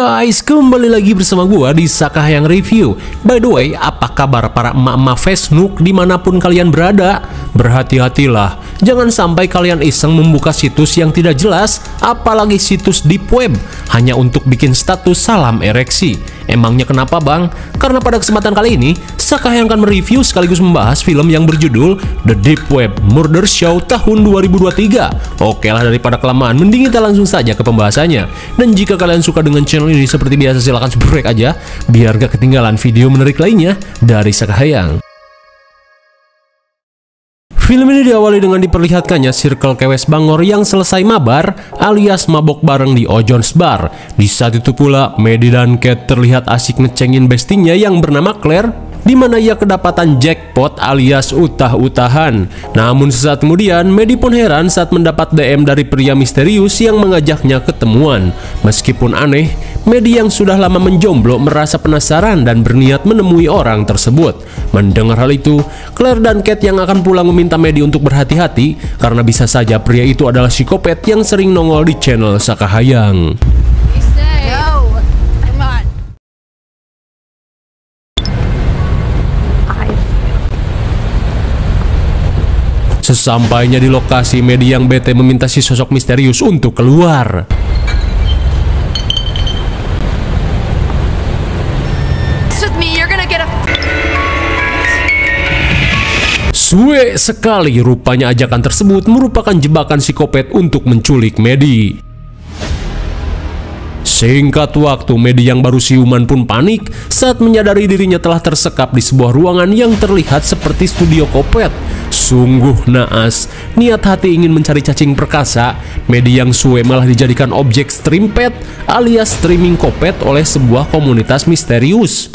guys, kembali lagi bersama gua di Sakahyang Review. By the way, apa kabar para emak-emak Facebook dimanapun kalian berada? Berhati-hatilah, jangan sampai kalian iseng membuka situs yang tidak jelas, apalagi situs deep web, hanya untuk bikin status salam ereksi. Emangnya kenapa bang? Karena pada kesempatan kali ini, Sakahyang akan mereview sekaligus membahas film yang berjudul The Deep Web Murder Show tahun 2023. Oke lah, daripada kelamaan, mending kita langsung saja ke pembahasannya. Dan jika kalian suka dengan channel ini seperti biasa, silahkan subscribe aja, biar gak ketinggalan video menarik lainnya dari Sakahyang. Film ini diawali dengan diperlihatkannya circle kewes Bangor yang selesai mabar alias mabok bareng di Ojon's Bar. Di saat itu pula, Medi dan Kate terlihat asik ngecengin bestinya yang bernama Claire, di mana ia kedapatan jackpot alias utah-utahan. Namun sesaat kemudian, Medi pun heran saat mendapat DM dari pria misterius yang mengajaknya ketemuan. Meskipun aneh, Medi yang sudah lama menjomblo merasa penasaran dan berniat menemui orang tersebut. Mendengar hal itu, Claire dan Kate yang akan pulang meminta Medi untuk berhati-hati karena bisa saja pria itu adalah psikopat yang sering nongol di channel Sakahyang. Sesampainya di lokasi, Medi yang bete meminta si sosok misterius untuk keluar. Suwe sekali, rupanya ajakan tersebut merupakan jebakan psikopat untuk menculik Medi. Singkat waktu, Medi yang baru siuman pun panik saat menyadari dirinya telah tersekap di sebuah ruangan yang terlihat seperti studio kopet. Sungguh naas, niat hati ingin mencari cacing perkasa, Medi yang suwe malah dijadikan objek streampet alias streaming kopet oleh sebuah komunitas misterius.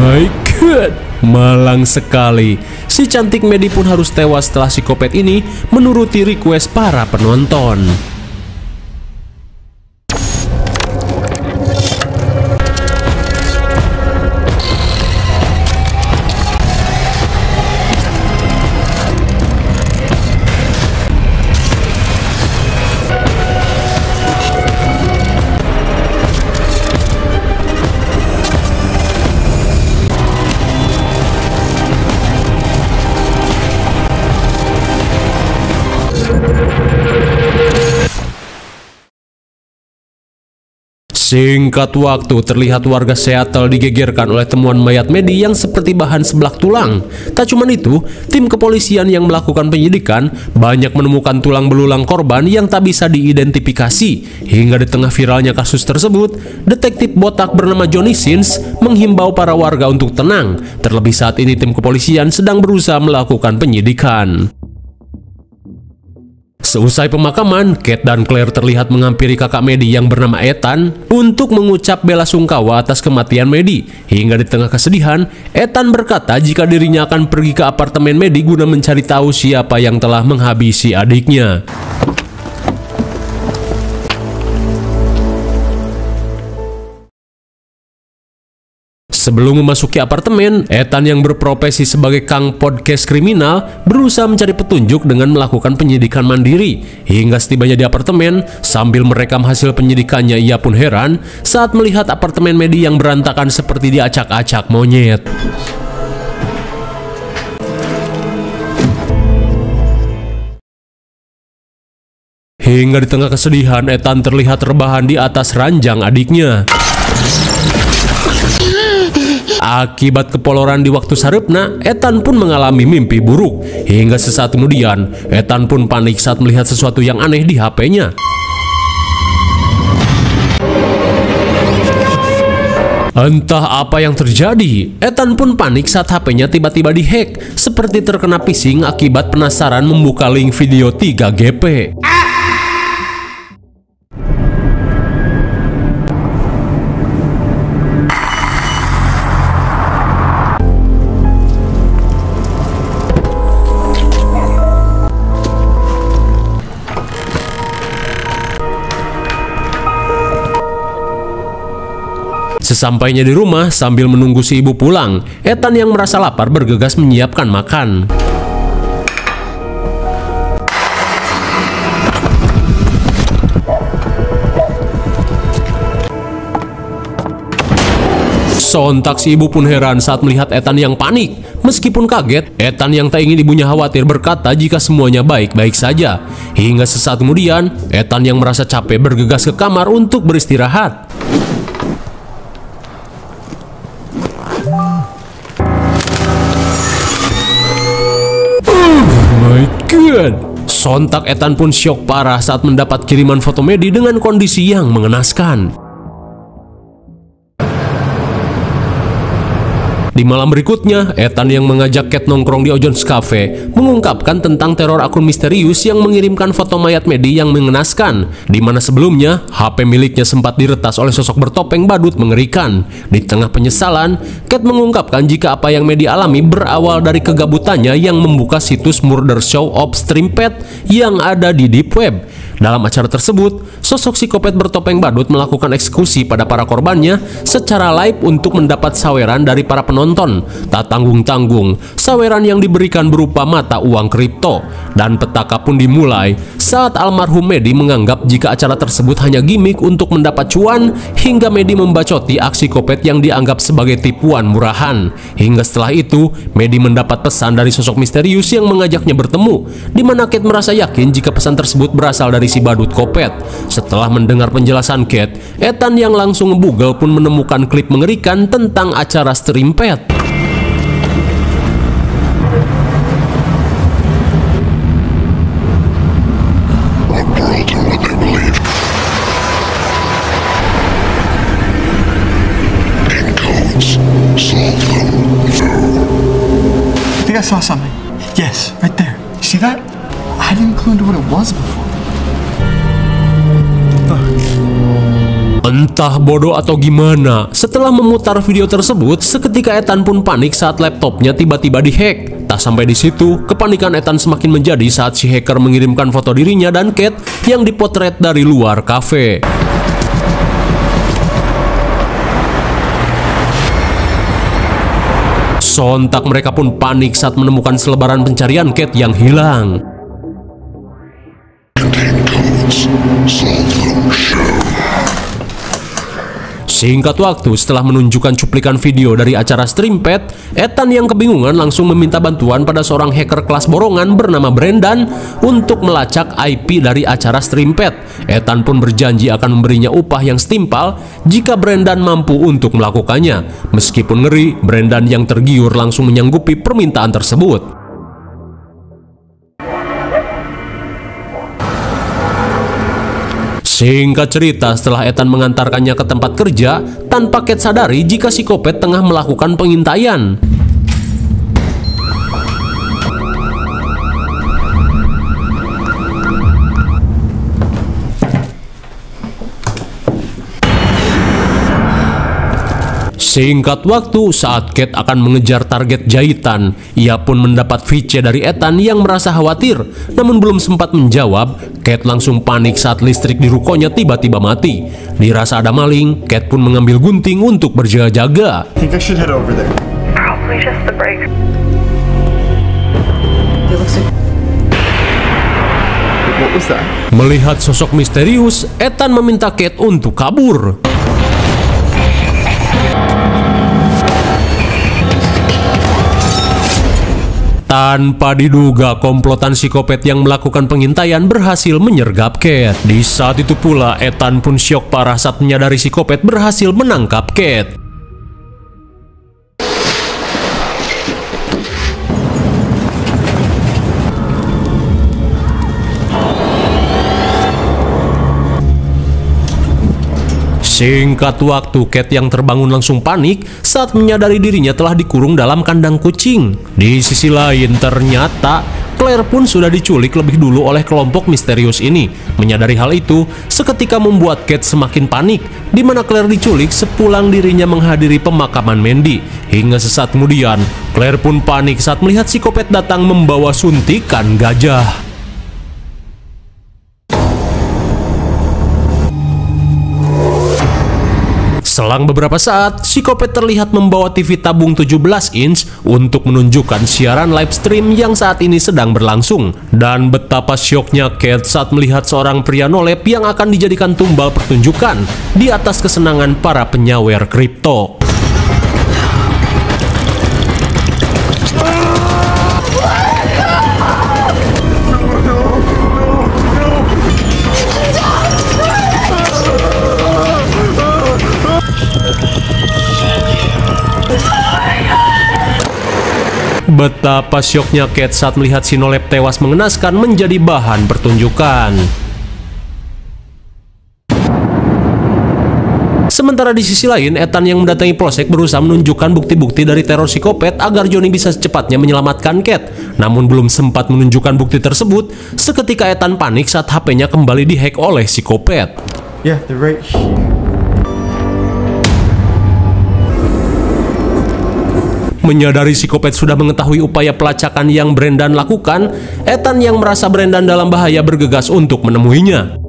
My God, malang sekali. Si cantik Medi pun harus tewas setelah psikopat ini menuruti request para penonton. Singkat waktu, terlihat warga Seattle digegerkan oleh temuan mayat Medi yang seperti bahan seblak tulang. Tak cuma itu, tim kepolisian yang melakukan penyidikan banyak menemukan tulang belulang korban yang tak bisa diidentifikasi. Hingga di tengah viralnya kasus tersebut, detektif botak bernama Johnny Sins menghimbau para warga untuk tenang. Terlebih saat ini tim kepolisian sedang berusaha melakukan penyidikan. Seusai pemakaman, Kate dan Claire terlihat menghampiri kakak Medi yang bernama Ethan untuk mengucap bela sungkawa atas kematian Medi. Hingga di tengah kesedihan, Ethan berkata jika dirinya akan pergi ke apartemen Medi guna mencari tahu siapa yang telah menghabisi adiknya. Sebelum memasuki apartemen, Ethan yang berprofesi sebagai kang podcast kriminal berusaha mencari petunjuk dengan melakukan penyidikan mandiri. Hingga setibanya di apartemen, sambil merekam hasil penyidikannya, ia pun heran saat melihat apartemen Medi yang berantakan seperti diacak-acak monyet. Hingga di tengah kesedihan, Ethan terlihat rebahan di atas ranjang adiknya. Akibat kepoloran di waktu sarepna, Ethan pun mengalami mimpi buruk. Hingga sesaat kemudian, Ethan pun panik saat melihat sesuatu yang aneh di HP-nya. Entah apa yang terjadi, Ethan pun panik saat HP-nya tiba-tiba dihack, seperti terkena phishing akibat penasaran membuka link video 3GP. Sesampainya di rumah, sambil menunggu si ibu pulang, Ethan yang merasa lapar bergegas menyiapkan makan. Sontak si ibu pun heran saat melihat Ethan yang panik. Meskipun kaget, Ethan yang tak ingin ibunya khawatir berkata jika semuanya baik-baik saja. Hingga sesaat kemudian, Ethan yang merasa capek bergegas ke kamar untuk beristirahat. Oh my god! Sontak Ethan pun syok parah saat mendapat kiriman foto Maddie dengan kondisi yang mengenaskan. Di malam berikutnya, Ethan yang mengajak Kate nongkrong di O'John's Cafe mengungkapkan tentang teror akun misterius yang mengirimkan foto mayat Maddie yang mengenaskan, di mana sebelumnya HP miliknya sempat diretas oleh sosok bertopeng badut mengerikan. Di tengah penyesalan, Kate mengungkapkan jika apa yang Maddie alami berawal dari kegabutannya yang membuka situs Murder Show of Strimpet yang ada di Deep Web. Dalam acara tersebut, sosok psikopat bertopeng badut melakukan eksekusi pada para korbannya secara live untuk mendapat saweran dari para penonton. Tak tanggung-tanggung, saweran yang diberikan berupa mata uang kripto. Dan petaka pun dimulai saat almarhum Maddie menganggap jika acara tersebut hanya gimmick untuk mendapat cuan, hingga Maddie membacoti aksi psikopat yang dianggap sebagai tipuan murahan. Hingga setelah itu, Maddie mendapat pesan dari sosok misterius yang mengajaknya bertemu, di mana Kate merasa yakin jika pesan tersebut berasal dari si badut kopet. Setelah mendengar penjelasan Kate, Ethan yang langsung nge-google pun menemukan klip mengerikan tentang acara Strimpet. I think I saw something. Yes, right there. You see that? I didn't clue into what it was before. Entah bodoh atau gimana, setelah memutar video tersebut, seketika Ethan pun panik saat laptopnya tiba-tiba dihack. Tak sampai di situ, kepanikan Ethan semakin menjadi saat si hacker mengirimkan foto dirinya dan Kate yang dipotret dari luar kafe. Sontak mereka pun panik saat menemukan selebaran pencarian Kate yang hilang. Singkat waktu, setelah menunjukkan cuplikan video dari acara Strimpet, Ethan yang kebingungan langsung meminta bantuan pada seorang hacker kelas borongan bernama Brendan untuk melacak IP dari acara Strimpet. Ethan pun berjanji akan memberinya upah yang setimpal jika Brendan mampu untuk melakukannya. Meskipun ngeri, Brendan yang tergiur langsung menyanggupi permintaan tersebut. Singkat cerita, setelah Ethan mengantarkannya ke tempat kerja, tanpa Kate sadari jika si psikopat tengah melakukan pengintaian. Singkat waktu, saat Kate akan mengejar target jahitan, ia pun mendapat VC dari Ethan yang merasa khawatir. Namun belum sempat menjawab, Kate langsung panik saat listrik di rukonya tiba-tiba mati. Dirasa ada maling, Kate pun mengambil gunting untuk berjaga-jaga. Think I should head over there. Probably just the break. What was that? Melihat sosok misterius, Ethan meminta Kate untuk kabur. Tanpa diduga, komplotan psikopat yang melakukan pengintaian berhasil menyergap Kate. Di saat itu pula, Ethan pun syok parah saat menyadari psikopat berhasil menangkap Kate. Singkat waktu, Kate yang terbangun langsung panik saat menyadari dirinya telah dikurung dalam kandang kucing. Di sisi lain, ternyata Claire pun sudah diculik lebih dulu oleh kelompok misterius ini. Menyadari hal itu, seketika membuat Kate semakin panik, di mana Claire diculik sepulang dirinya menghadiri pemakaman Mandy. Hingga sesaat kemudian, Claire pun panik saat melihat psikopat datang membawa suntikan gajah. Selang beberapa saat, si Kopet terlihat membawa TV tabung 17 inch untuk menunjukkan siaran live stream yang saat ini sedang berlangsung. Dan betapa syoknya Kate saat melihat seorang pria nolep yang akan dijadikan tumbal pertunjukan di atas kesenangan para penyawer kripto. Betapa syoknya Kate saat melihat si nolep tewas mengenaskan menjadi bahan pertunjukan. Sementara di sisi lain, Ethan yang mendatangi polsek berusaha menunjukkan bukti-bukti dari teror si Kopet agar Johnny bisa secepatnya menyelamatkan Kate. Namun belum sempat menunjukkan bukti tersebut, seketika Ethan panik saat HP-nya kembali dihack oleh si Kopet. Yeah, they're right here. Menyadari si Kopet sudah mengetahui upaya pelacakan yang Brendan lakukan, Ethan yang merasa Brendan dalam bahaya bergegas untuk menemuinya.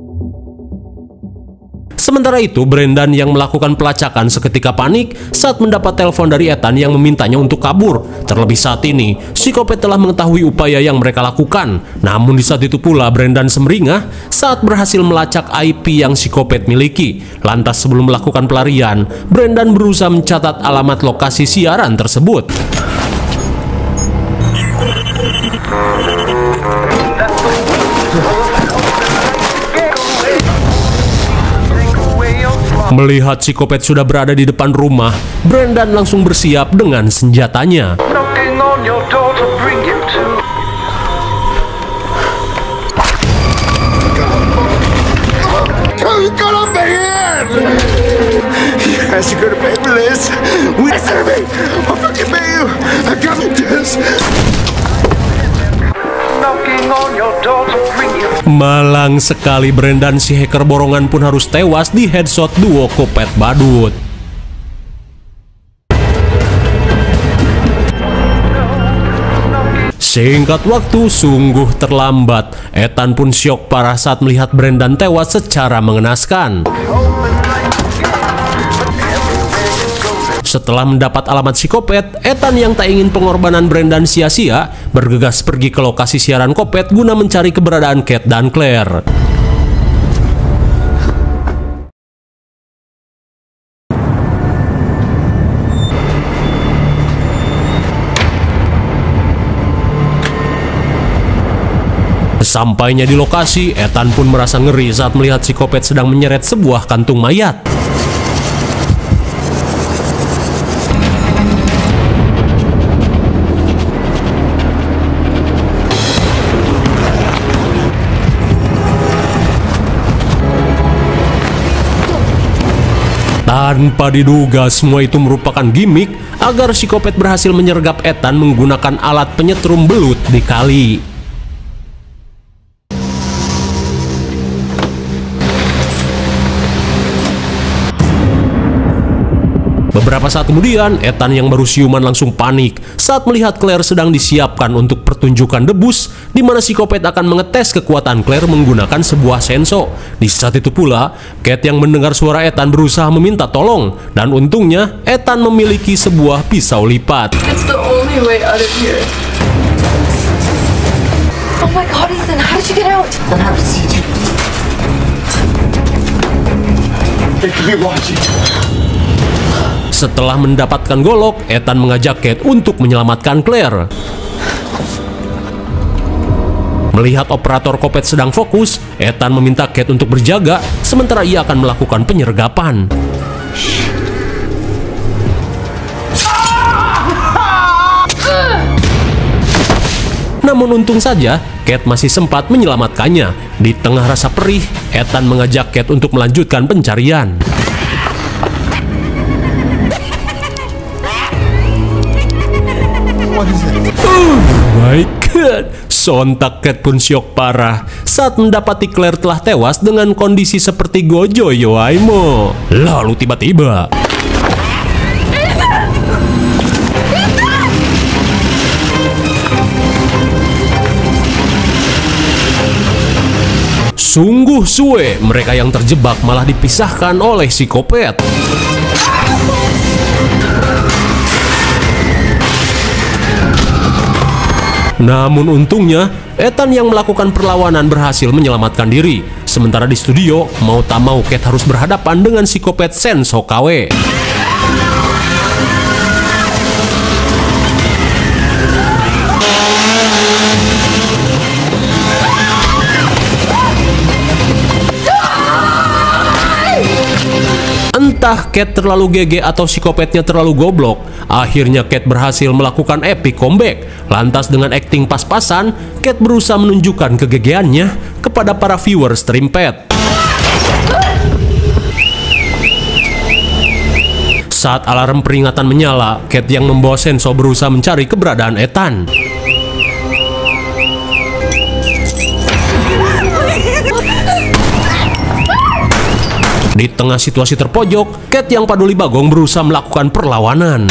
Sementara itu, Brendan yang melakukan pelacakan seketika panik saat mendapat telepon dari Ethan yang memintanya untuk kabur. Terlebih saat ini, si Kopet telah mengetahui upaya yang mereka lakukan. Namun di saat itu pula Brendan semeringah saat berhasil melacak IP yang si Kopet miliki. Lantas sebelum melakukan pelarian, Brendan berusaha mencatat alamat lokasi siaran tersebut. Melihat si Kopet sudah berada di depan rumah, Brendan langsung bersiap dengan senjatanya. Malang sekali Brendan, si hacker borongan pun harus tewas di headshot duo Kopet badut. Singkat waktu sungguh terlambat. Ethan pun syok parah saat melihat Brendan tewas secara mengenaskan. Setelah mendapat alamat si Kopet, Ethan yang tak ingin pengorbanan Brendan sia-sia bergegas pergi ke lokasi siaran Kopet guna mencari keberadaan Kate dan Claire. Sampainya di lokasi, Ethan pun merasa ngeri saat melihat si Kopet sedang menyeret sebuah kantung mayat. Tanpa diduga, semua itu merupakan gimmick agar si Kopet berhasil menyergap Ethan menggunakan alat penyetrum belut di kali. Beberapa saat kemudian, Ethan yang baru siuman langsung panik saat melihat Claire sedang disiapkan untuk pertunjukan debus di mana si Kopet akan mengetes kekuatan Claire menggunakan sebuah senso. Di saat itu pula, Kate yang mendengar suara Ethan berusaha meminta tolong dan untungnya Ethan memiliki sebuah pisau lipat. It's the only way out of here. Oh my god, Ethan, how did you get out? I'm happy to see you. They could be watching. Setelah mendapatkan golok, Ethan mengajak Kate untuk menyelamatkan Claire. Melihat operator Kopet sedang fokus, Ethan meminta Kate untuk berjaga, sementara ia akan melakukan penyergapan. Namun untung saja, Kate masih sempat menyelamatkannya. Di tengah rasa perih, Ethan mengajak Kate untuk melanjutkan pencarian. Oh my god, sontak Kate pun syok parah saat mendapati Claire telah tewas dengan kondisi seperti Gojo Yoaimo. Lalu tiba-tiba sungguh suwe, mereka yang terjebak malah dipisahkan oleh si Kopet. Namun untungnya, Ethan yang melakukan perlawanan berhasil menyelamatkan diri. Sementara di studio, mau tak mau Kate harus berhadapan dengan psikopat Sensho KW. Entah Kate terlalu GG atau psikopatnya terlalu goblok, akhirnya Kate berhasil melakukan epic comeback. Lantas dengan akting pas-pasan, Kate berusaha menunjukkan kegegeannya kepada para viewer stream pet. Saat alarm peringatan menyala, Kate yang membawa Sensho berusaha mencari keberadaan Ethan. Di tengah situasi terpojok, Kate yang paduli bagong berusaha melakukan perlawanan.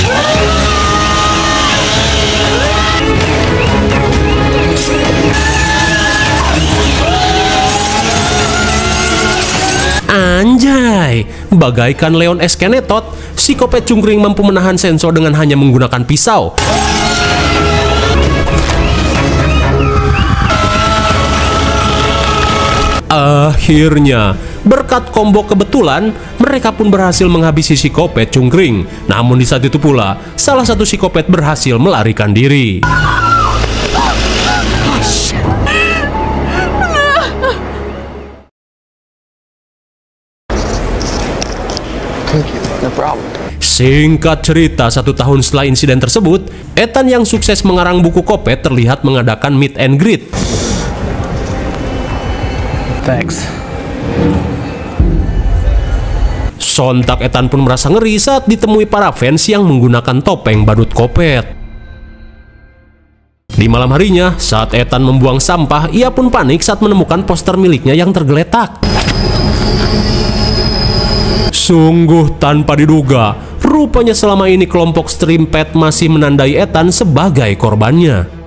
Anjay, bagaikan Leon S. Kenetot, psikopat cungkring mampu menahan Sensho dengan hanya menggunakan pisau. Akhirnya, berkat combo kebetulan, mereka pun berhasil menghabisi psikopat cungkring. Namun di saat itu pula, salah satu psikopat berhasil melarikan diri. No problem. Singkat cerita, 1 tahun setelah insiden tersebut, Ethan yang sukses mengarang buku Kopet terlihat mengadakan meet and greet. Thanks. Sontak Ethan pun merasa ngeri saat ditemui para fans yang menggunakan topeng badut Kopet. Di malam harinya, saat Ethan membuang sampah, ia pun panik saat menemukan poster miliknya yang tergeletak. Sungguh tanpa diduga, rupanya selama ini kelompok stream pet masih menandai Ethan sebagai korbannya.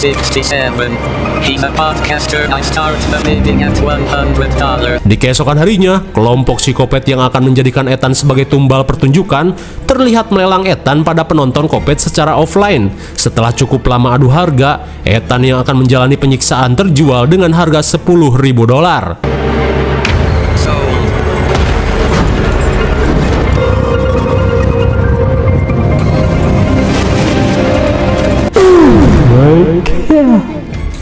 67. He's a podcaster. I start the bidding at $100. Di keesokan harinya, kelompok psikopat yang akan menjadikan Ethan sebagai tumbal pertunjukan terlihat melelang Ethan pada penonton Kopet secara offline. Setelah cukup lama adu harga, Ethan yang akan menjalani penyiksaan terjual dengan harga $10.000.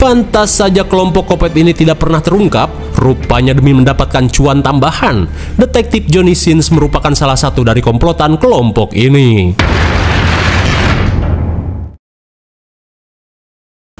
Pantas saja kelompok Kopet ini tidak pernah terungkap. Rupanya demi mendapatkan cuan tambahan, detektif Johnny Sins merupakan salah satu dari komplotan kelompok ini.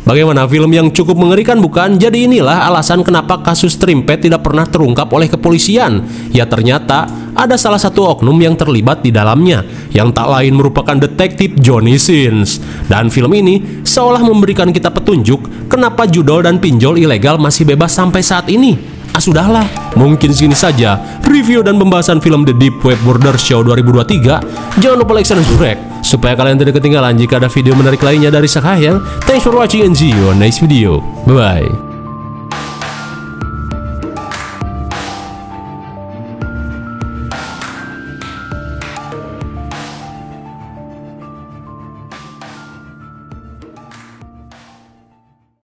Bagaimana, film yang cukup mengerikan bukan? Jadi inilah alasan kenapa kasus stream pet tidak pernah terungkap oleh kepolisian. Ya ternyata ada salah satu oknum yang terlibat di dalamnya, yang tak lain merupakan detektif Johnny Sins. Dan film ini seolah memberikan kita petunjuk kenapa judol dan pinjol ilegal masih bebas sampai saat ini. Sudahlah, mungkin segini saja review dan pembahasan film The Deep Web Murder Show 2023. Jangan lupa like dan subscribe supaya kalian tidak ketinggalan jika ada video menarik lainnya dari Sakahyang. Thanks for watching and see you on next video. Bye bye.